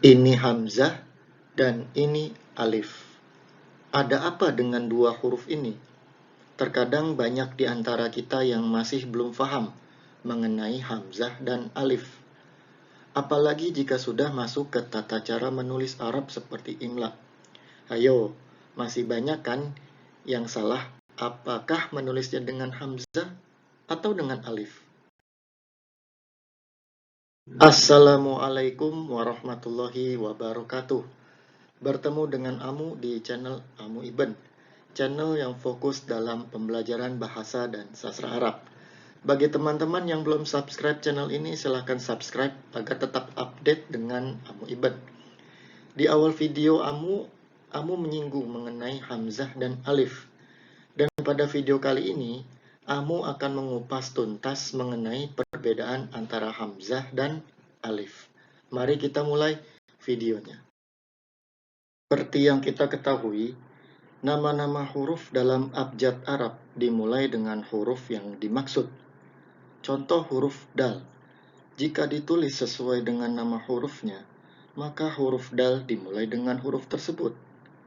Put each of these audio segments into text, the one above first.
Ini hamzah dan ini alif. Ada apa dengan dua huruf ini? Terkadang banyak di antara kita yang masih belum paham mengenai hamzah dan alif. Apalagi jika sudah masuk ke tata cara menulis Arab seperti imla. Ayo, masih banyak kan yang salah? Apakah menulisnya dengan hamzah atau dengan alif? Assalamualaikum warahmatullahi wabarakatuh. Bertemu dengan Amu di channel Amu Ibn, channel yang fokus dalam pembelajaran bahasa dan sastra Arab. Bagi teman-teman yang belum subscribe channel ini, silahkan subscribe agar tetap update dengan Amu Ibn. Di awal video Amu menyinggung mengenai hamzah dan alif. Dan pada video kali ini, Amu akan mengupas tuntas mengenai perbedaan antara hamzah dan alif. Mari kita mulai videonya. Seperti yang kita ketahui, nama-nama huruf dalam abjad Arab dimulai dengan huruf yang dimaksud. Contoh huruf dal. Jika ditulis sesuai dengan nama hurufnya, maka huruf dal dimulai dengan huruf tersebut.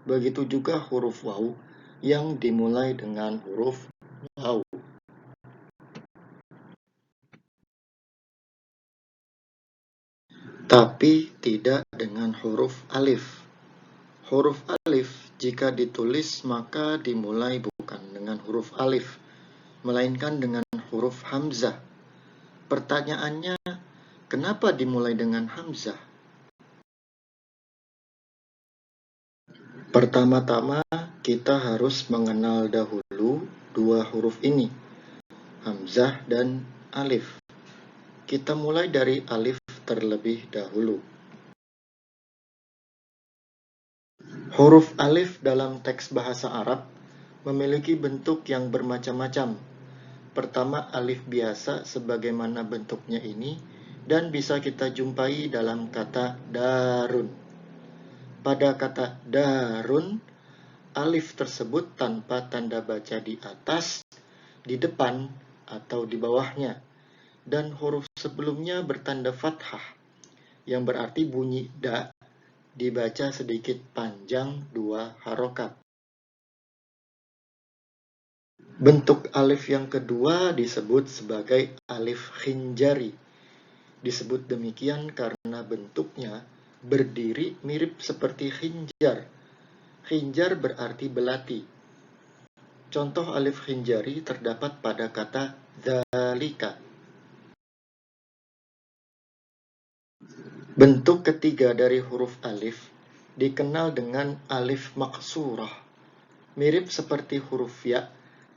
Begitu juga huruf waw yang dimulai dengan huruf waw. Tapi tidak dengan huruf alif. Huruf alif jika ditulis maka dimulai bukan dengan huruf alif, melainkan dengan huruf hamzah. Pertanyaannya, kenapa dimulai dengan hamzah? Pertama-tama kita harus mengenal dahulu dua huruf ini, hamzah dan alif. Kita mulai dari alif terlebih dahulu. Huruf alif dalam teks bahasa Arab memiliki bentuk yang bermacam-macam. Pertama, alif biasa sebagaimana bentuknya ini dan bisa kita jumpai dalam kata darun. Pada kata darun, alif tersebut tanpa tanda baca di atas, di depan, atau di bawahnya. Dan huruf sebelumnya bertanda fathah, yang berarti bunyi da dibaca sedikit panjang 2 harokat. Bentuk alif yang kedua disebut sebagai alif khinjari. Disebut demikian karena bentuknya berdiri mirip seperti khinjar. Khinjar berarti belati. Contoh alif khinjari terdapat pada kata dzalika. Bentuk ketiga dari huruf alif dikenal dengan alif maksurah. Mirip seperti huruf ya,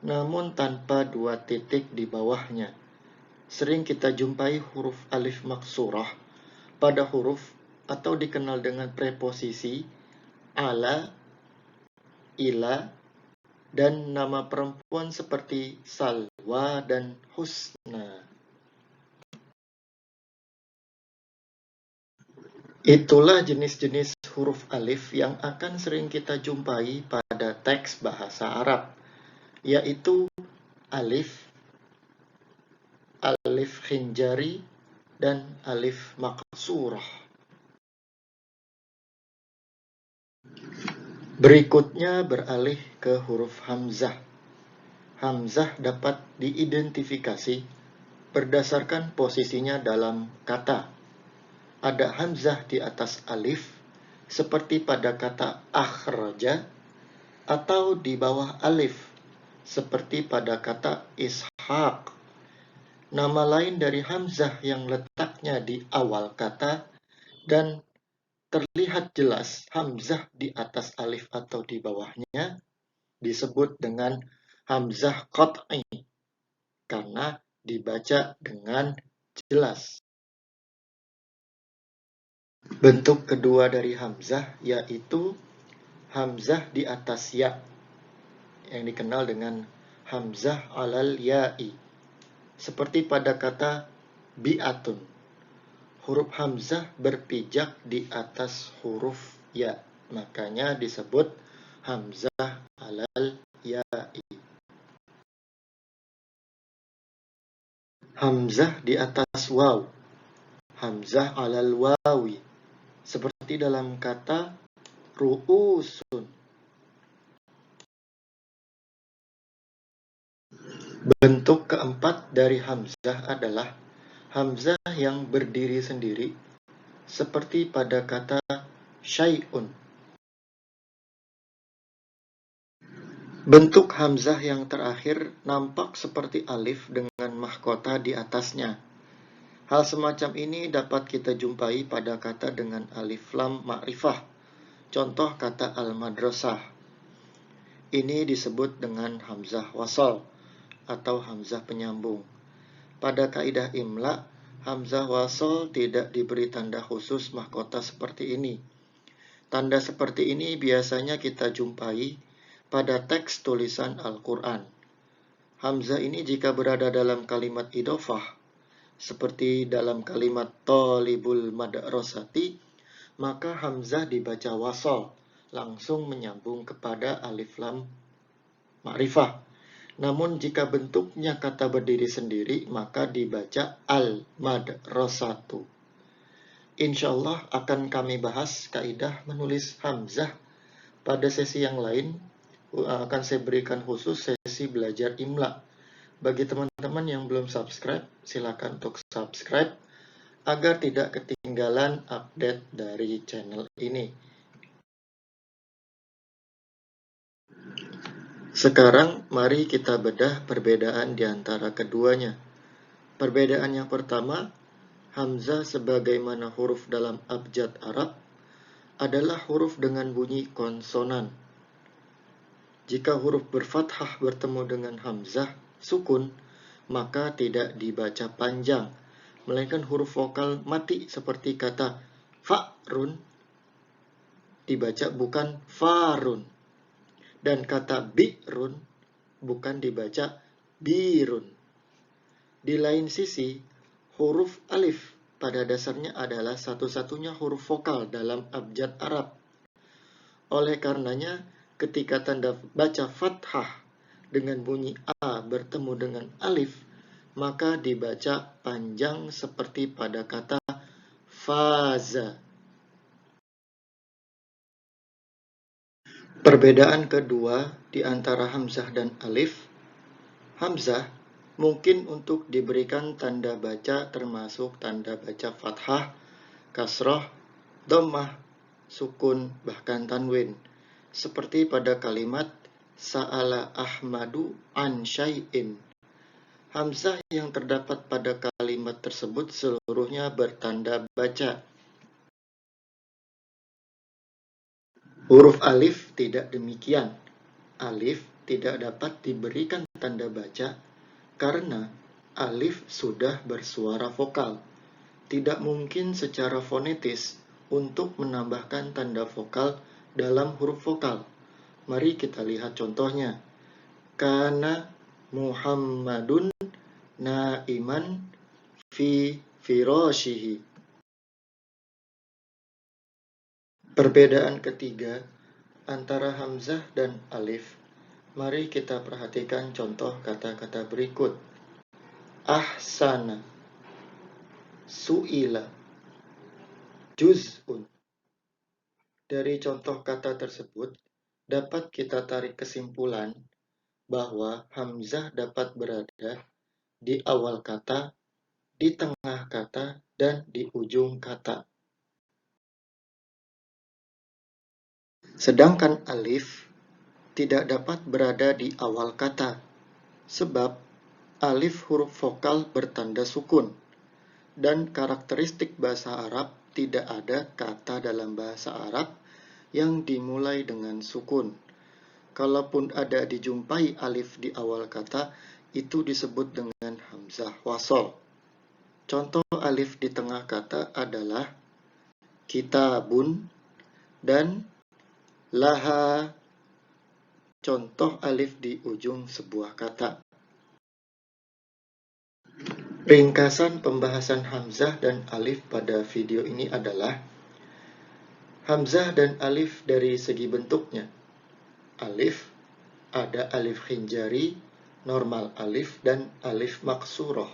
namun tanpa 2 titik di bawahnya. Sering kita jumpai huruf alif maksurah pada huruf atau dikenal dengan preposisi ala, ila, dan nama perempuan seperti Salwa dan Husna. Itulah jenis-jenis huruf alif yang akan sering kita jumpai pada teks bahasa Arab, yaitu alif, alif khinjari, dan alif maksurah. Berikutnya beralih ke huruf hamzah. Hamzah dapat diidentifikasi berdasarkan posisinya dalam kata. Ada hamzah di atas alif, seperti pada kata akhraja, atau di bawah alif, seperti pada kata ishaq. Nama lain dari hamzah yang letaknya di awal kata dan terlihat jelas hamzah di atas alif atau di bawahnya disebut dengan hamzah qat'i karena dibaca dengan jelas. Bentuk kedua dari hamzah yaitu hamzah di atas ya yang dikenal dengan hamzah alal ya'i, seperti pada kata bi'atun. Huruf hamzah berpijak di atas huruf ya, makanya disebut hamzah alal ya'i. Hamzah di atas waw, hamzah alal wawi, seperti dalam kata ru'usun. Bentuk keempat dari hamzah adalah hamzah yang berdiri sendiri, seperti pada kata syai'un. Bentuk hamzah yang terakhir nampak seperti alif dengan mahkota di atasnya. Hal semacam ini dapat kita jumpai pada kata dengan alif lam ma'rifah. Contoh kata al-madrasah. Ini disebut dengan hamzah wasal atau hamzah penyambung. Pada kaidah imla, hamzah wasal tidak diberi tanda khusus mahkota seperti ini. Tanda seperti ini biasanya kita jumpai pada teks tulisan Al-Quran. Hamzah ini jika berada dalam kalimat idhofah, seperti dalam kalimat talibul madrasati, maka hamzah dibaca wasal, langsung menyambung kepada alif lam ma'rifah. Namun jika bentuknya kata berdiri sendiri, maka dibaca al-madrasatu. Insyaallah akan kami bahas kaidah menulis hamzah pada sesi yang lain. Akan saya berikan khusus sesi belajar imla. Bagi teman-teman yang belum subscribe, silakan untuk subscribe agar tidak ketinggalan update dari channel ini. Sekarang mari kita bedah perbedaan di antara keduanya. Perbedaan yang pertama, hamzah sebagaimana huruf dalam abjad Arab adalah huruf dengan bunyi konsonan. Jika huruf berfathah bertemu dengan hamzah sukun, maka tidak dibaca panjang, melainkan huruf vokal mati seperti kata fa'run dibaca bukan farun, dan kata bi'run bukan dibaca birun. Di lain sisi, huruf alif pada dasarnya adalah satu-satunya huruf vokal dalam abjad Arab. Oleh karenanya, ketika tanda baca fathah dengan bunyi A bertemu dengan alif, maka dibaca panjang seperti pada kata faza. Perbedaan kedua di antara hamzah dan alif, hamzah mungkin untuk diberikan tanda baca termasuk tanda baca fathah, kasroh, dhammah, sukun, bahkan tanwin. Seperti pada kalimat Sa'ala Ahmadu an syai'in. Hamzah yang terdapat pada kalimat tersebut seluruhnya bertanda baca. Huruf alif tidak demikian. Alif tidak dapat diberikan tanda baca karena alif sudah bersuara vokal. Tidak mungkin secara fonetis untuk menambahkan tanda vokal dalam huruf vokal. Mari kita lihat contohnya. Kana Muhammadun naiman fi firashihi. Perbedaan ketiga antara hamzah dan alif. Mari kita perhatikan contoh kata-kata berikut. Ahsana, su'ila, juz'un. Dari contoh kata tersebut, dapat kita tarik kesimpulan bahwa hamzah dapat berada di awal kata, di tengah kata, dan di ujung kata. Sedangkan alif tidak dapat berada di awal kata, sebab alif huruf vokal bertanda sukun, dan karakteristik bahasa Arab tidak ada kata dalam bahasa Arab yang dimulai dengan sukun. Kalaupun ada dijumpai alif di awal kata, itu disebut dengan hamzah wasal. Contoh alif di tengah kata adalah kitabun dan laha. Contoh alif di ujung sebuah kata. Ringkasan pembahasan hamzah dan alif pada video ini adalah hamzah dan alif dari segi bentuknya. Alif, ada alif khinjari, normal alif, dan alif maksuroh.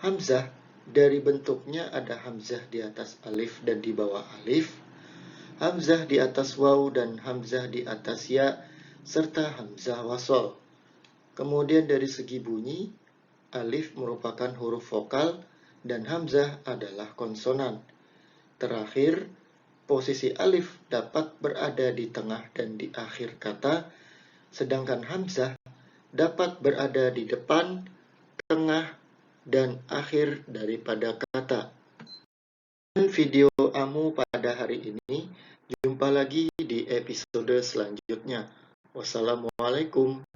Hamzah Dari bentuknya ada hamzah di atas alif dan di bawah alif, hamzah di atas waw dan hamzah di atas ya, serta hamzah wasol. Kemudian dari segi bunyi, alif merupakan huruf vokal dan hamzah adalah konsonan. Terakhir, posisi alif dapat berada di tengah dan di akhir kata, sedangkan hamzah dapat berada di depan, tengah, dan akhir daripada kata. Video Amu pada hari ini. Jumpa lagi di episode selanjutnya. Wassalamualaikum.